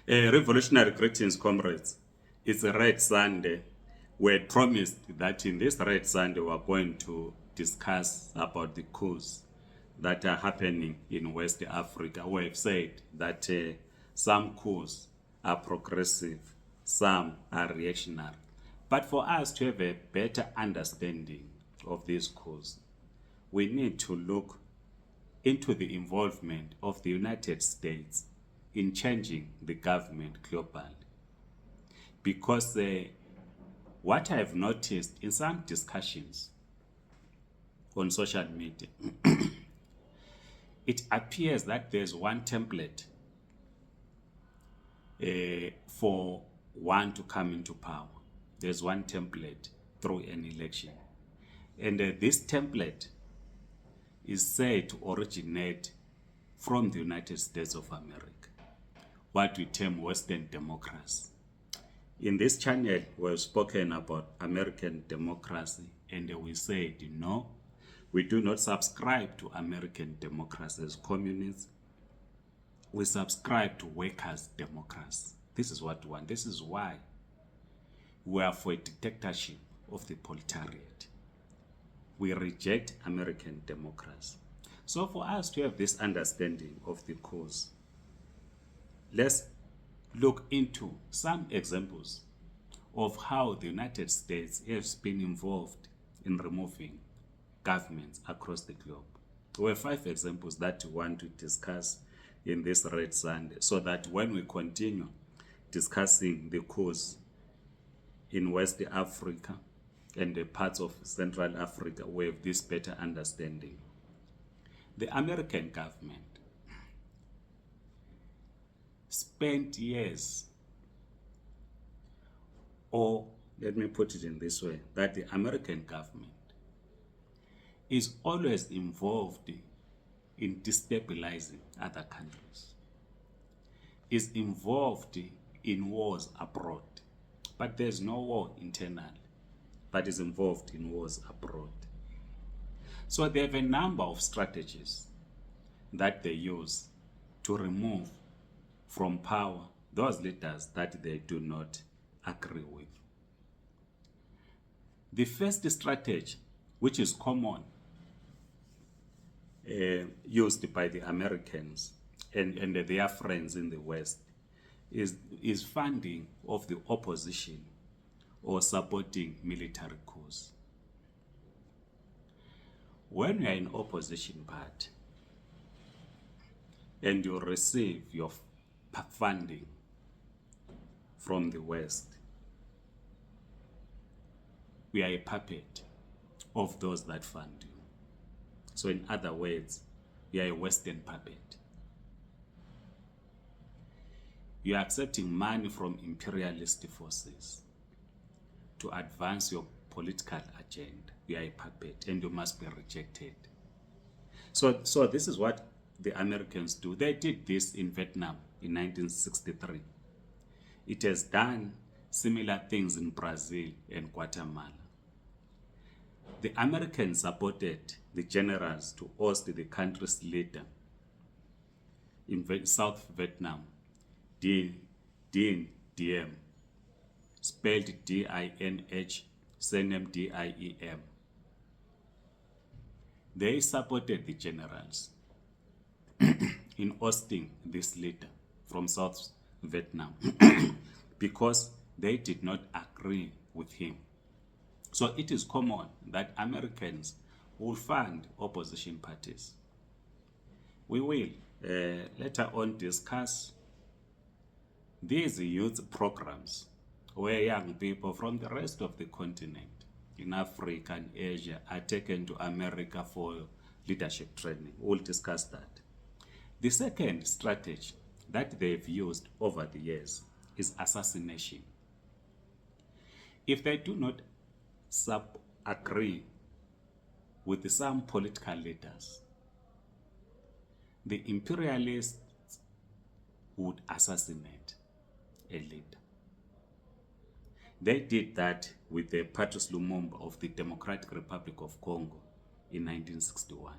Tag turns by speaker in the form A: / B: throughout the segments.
A: Revolutionary greetings, comrades. It's a Red Sunday. We had promised that in this Red Sunday we are going to discuss about the coups that are happening in West Africa. We have said that some coups are progressive, some are reactionary. But for us to have a better understanding of these coups, we need to look into the involvement of the United States in changing the government globally. Because what I've noticed in some discussions on social media, it appears that there's one template for one to come into power. There's one template through an election. And this template is said to originate from the United States of America, what we term Western democracy. In this channel, we've spoken about American democracy, and we said, no, we do not subscribe to American democracy as communists. We subscribe to workers' democracy. This is what we want. This is why we are for a dictatorship of the proletariat. We reject American democracy. So for us to have this understanding of the cause, let's look into some examples of how the United States has been involved in removing governments across the globe. There were 5 examples that we want to discuss in this Red Sunday, so that when we continue discussing the cause in West Africa and the parts of Central Africa, we have this better understanding. The American government spent years, or let me put it in this way, that the American government is always involved in destabilizing other countries, is involved in wars abroad, but there's no war internally, but is involved in wars abroad. So they have a number of strategies that they use to remove from power those leaders that they do not agree with. The first strategy, which is common, used by the Americans and their friends in the West, is funding of the opposition or supporting military coups. When you are in opposition party and you receive your funding from the West, we are a puppet of those that fund you. So in other words, you are a Western puppet. You are accepting money from imperialist forces to advance your political agenda. You are a puppet and you must be rejected. So this is what the Americans do. They did this in Vietnam in 1963. It has done similar things in Brazil and Guatemala. The Americans supported the generals to oust the country's leader in South Vietnam, Diem, spelled D-I-N-H, surname D-I-E-M. They supported the generals in ousting this leader from South Vietnam because they did not agree with him. So it is common that Americans will fund opposition parties. We will later on discuss these youth programs where young people from the rest of the continent in Africa and Asia are taken to America for leadership training. We'll discuss that. The second strategy that they've used over the years is assassination. If they do not agree with some political leaders, the imperialists would assassinate a leader. They did that with the Patrice Lumumba of the Democratic Republic of Congo in 1961.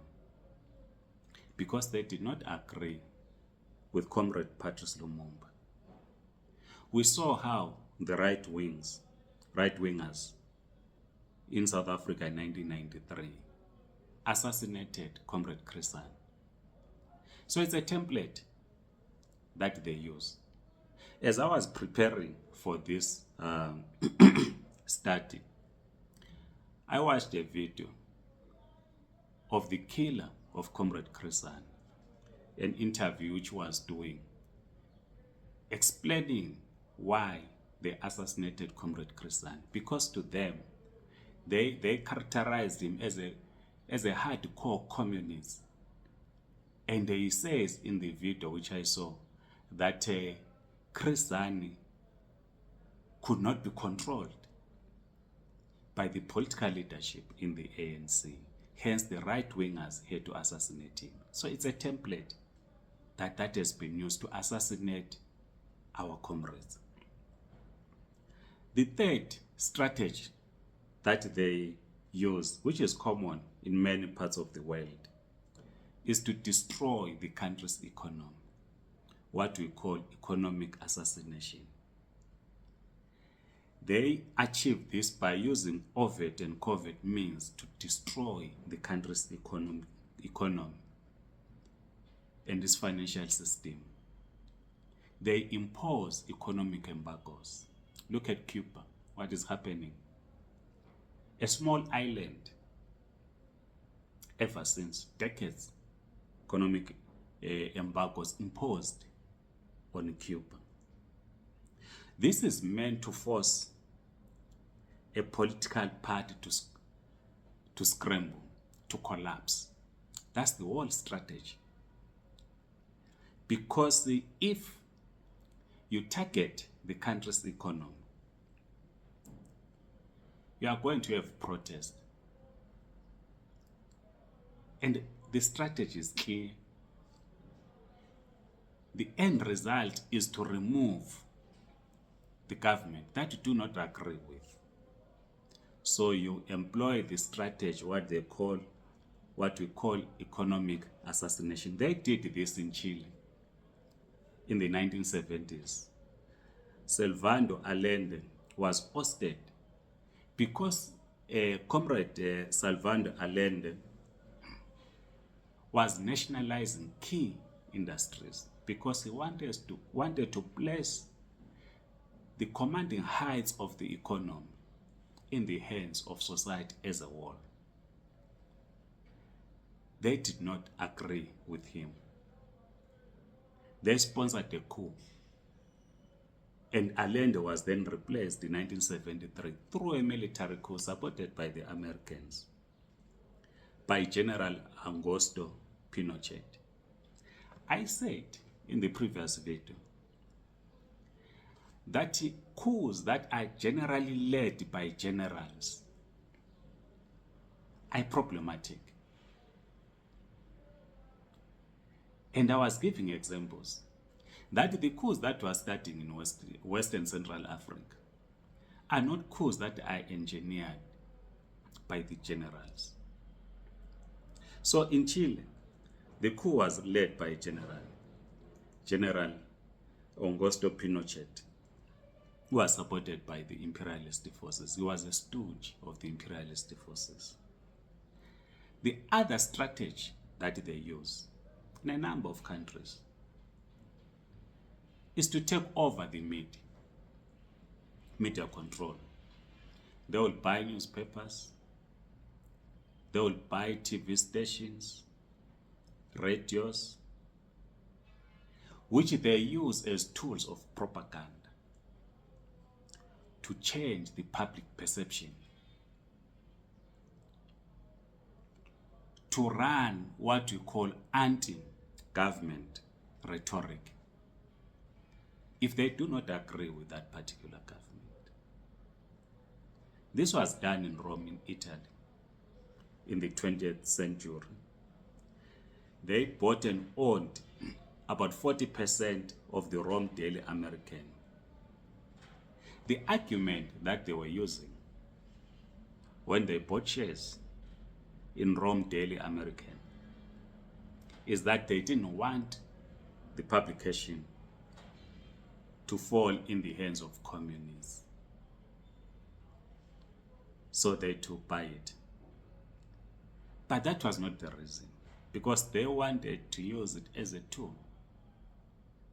A: Because they did not agree with Comrade Patrice Lumumba, We saw how the right-wingers in South Africa in 1993 assassinated Comrade Chris. So it's a template that they use. As I was preparing for this study, I watched a video of the killer of Comrade Chris, an interview which was doing, explaining why they assassinated Comrade Chris, because to them, they characterized him as a hardcore communist. And he says in the video which I saw that Chris could not be controlled by the political leadership in the ANC. Hence, the right-wingers had to assassinate him. So it's a template that has been used to assassinate our comrades. The third strategy that they use, which is common in many parts of the world, is to destroy the country's economy, what we call economic assassination. They achieve this by using overt and covert means to destroy the country's economy and its financial system. They impose economic embargoes. Look at Cuba, what is happening. A small island, ever since decades, economic embargoes imposed on Cuba. This is meant to force a political party to scramble, to collapse. That's the whole strategy. Because if you target the country's economy, you are going to have protest. And the strategy is clear. The end result is to remove the government that you do not agree with. So you employ the strategy, what we call economic assassination. They did this in Chile in the 1970s. Salvador Allende was ousted because Comrade Salvador Allende was nationalizing key industries because he wanted to place the commanding heights of the economy in the hands of society as a whole. They did not agree with him. They sponsored a coup. And Allende was then replaced in 1973 through a military coup supported by the Americans, by General Augusto Pinochet. I said in the previous video that coups that are generally led by generals are problematic. And I was giving examples that the coups that were starting in West and Central Africa are not coups that are engineered by the generals. So in Chile, the coup was led by General Augusto Pinochet, who was supported by the imperialist forces. He was a stooge of the imperialist forces. The other strategy that they use in a number of countries is to take over the media control. They will buy newspapers, they will buy TV stations, radios, which they use as tools of propaganda to change the public perception, to run what we call anti-government rhetoric if they do not agree with that particular government. This was done in Rome, in Italy, in the 20th century. They bought and owned about 40% of the Rome Daily American. The argument that they were using when they bought shares in Rome Daily American is that they didn't want the publication to fall in the hands of communists so they to buy it. But that was not the reason, because they wanted to use it as a tool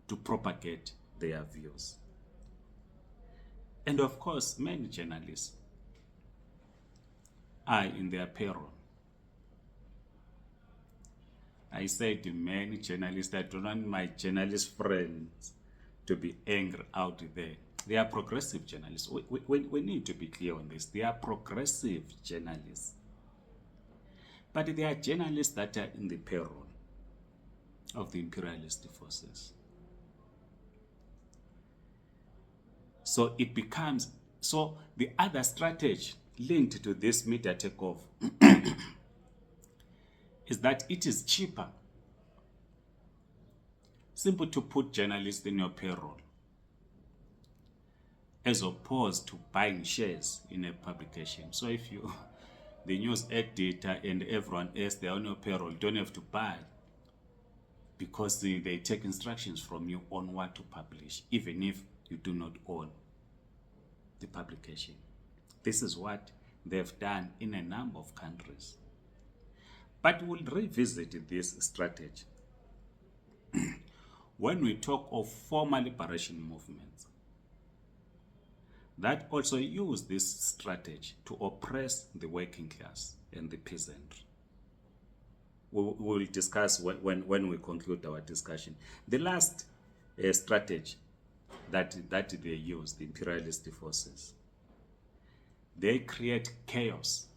A: to propagate their views. And of course, many journalists are in their payroll. I said many journalists, I don't want my journalist friends to be angry out there. They are progressive journalists. We need to be clear on this. They are progressive journalists. But they are journalists that are in the payroll of the imperialist forces. So it becomes, so the other strategy linked to this media takeoff is that it is cheaper, simple to put journalists in your payroll as opposed to buying shares in a publication. So if you, the news editor and everyone else, they're on your payroll, don't have to buy, because they take instructions from you on what to publish, even if you do not own the publication. This is what they've done in a number of countries. But we'll revisit this strategy when we talk of former liberation movements that also use this strategy to oppress the working class and the peasantry. We'll discuss when we conclude our discussion. The last strategy that they use, the imperialist forces, they create chaos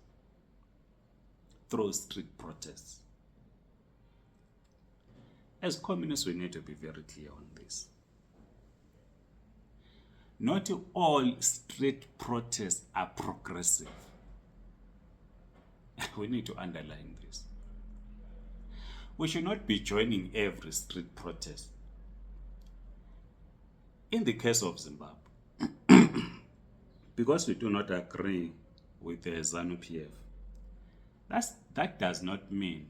A: through street protests. As communists, we need to be very clear on this. Not all street protests are progressive. We need to underline this. We should not be joining every street protest. In the case of Zimbabwe, because we do not agree with the ZANU-PF, that does not mean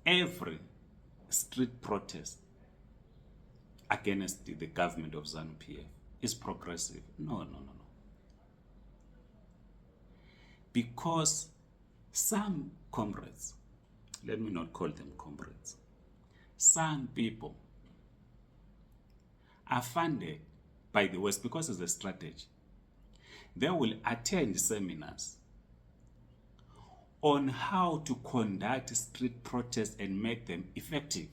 A: every street protest against the government of ZANU-PF is progressive. No. Because some comrades, let me not call them comrades, some people are funded by the West because it's a strategy. They will attend seminars on how to conduct street protests and make them effective.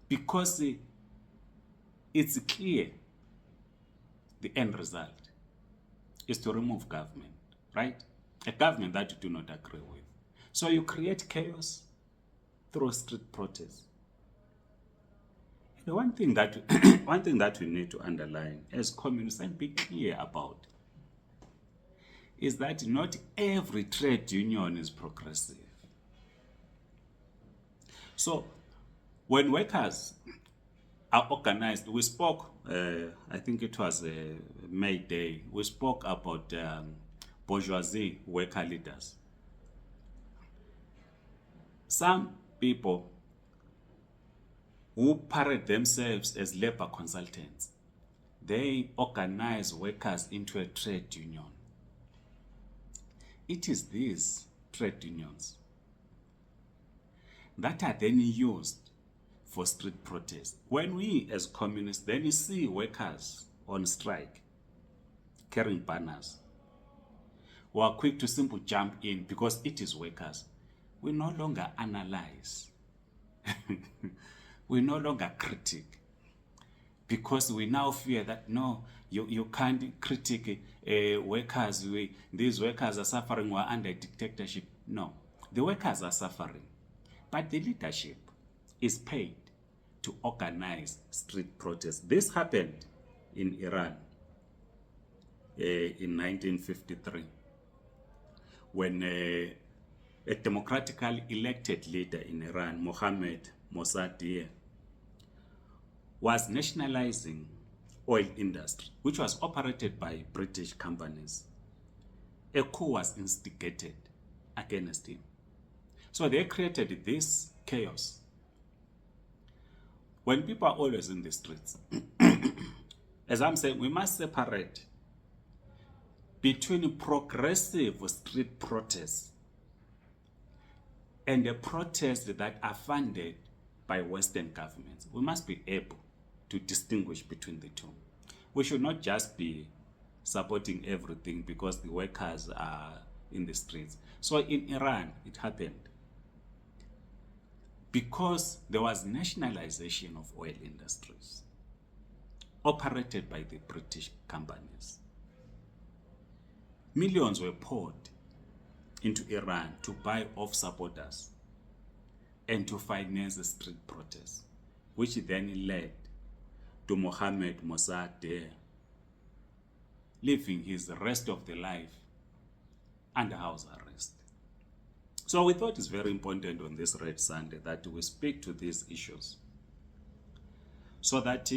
A: Because it's clear the end result is to remove government, right? A government that you do not agree with. So you create chaos through street protests. The one thing that we need to underline as communists and be clear about is that not every trade union is progressive. So when workers are organized, we spoke, I think it was May Day, we spoke about bourgeoisie worker leaders. Some people who parade themselves as labor consultants, they organize workers into a trade union. It is these trade unions that are then used for street protests. When we as communists then see workers on strike carrying banners, we are quick to simply jump in because it is workers. We no longer analyze. We no longer critique, because we now fear that no, you can't critique workers. These workers are suffering, we're under dictatorship. No, the workers are suffering, but the leadership is paid to organize street protests. This happened in Iran in 1953 when a democratically elected leader in Iran, Mohammad Mossadegh, was nationalizing oil industry, which was operated by British companies. A coup was instigated against him. So they created this chaos when people are always in the streets, as I'm saying, we must separate between progressive street protests and the protests that are funded by Western governments. We must be able to distinguish between the two. We should not just be supporting everything because the workers are in the streets. So in Iran, it happened because there was nationalization of oil industries operated by the British companies. Millions were poured into Iran to buy off supporters and to finance the street protests, which then led to Mohammed Mossadegh living his rest of the life under house arrest. So we thought it's very important on this Red Sunday that we speak to these issues so that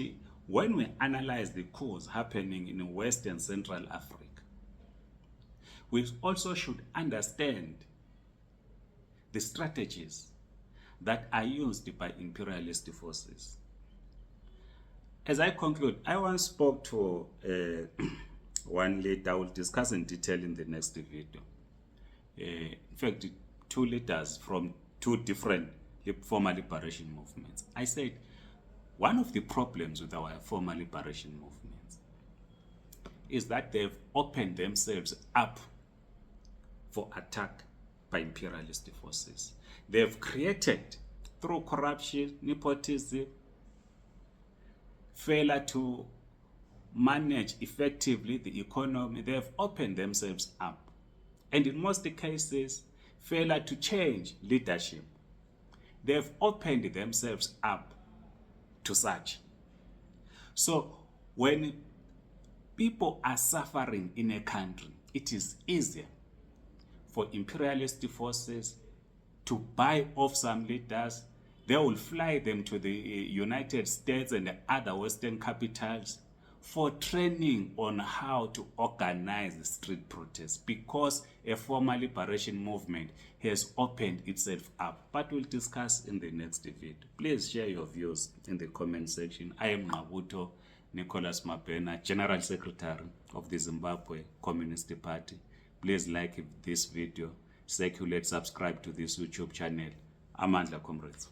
A: when we analyze the coups happening in West and Central Africa, we also should understand the strategies that are used by imperialist forces. As I conclude, I once spoke to one leader. I will discuss in detail in the next video. In fact, two leaders from two different former liberation movements. I said, one of the problems with our former liberation movements is that they've opened themselves up for attack by imperialist forces. They've created, through corruption, nepotism, failure to manage effectively the economy, they've opened themselves up. And in most cases, failure to change leadership, they've opened themselves up to such. So when people are suffering in a country, it is easier for imperialist forces to buy off some leaders. They will fly them to the United States and the other Western capitals for training on how to organize street protests, because a former liberation movement has opened itself up. But we'll discuss in the next video. Please share your views in the comment section. I am Mabuto Nicholas Mabena, General Secretary of the Zimbabwe Communist Party. Please like this video, circulate, subscribe to this YouTube channel. Amandla, comrades.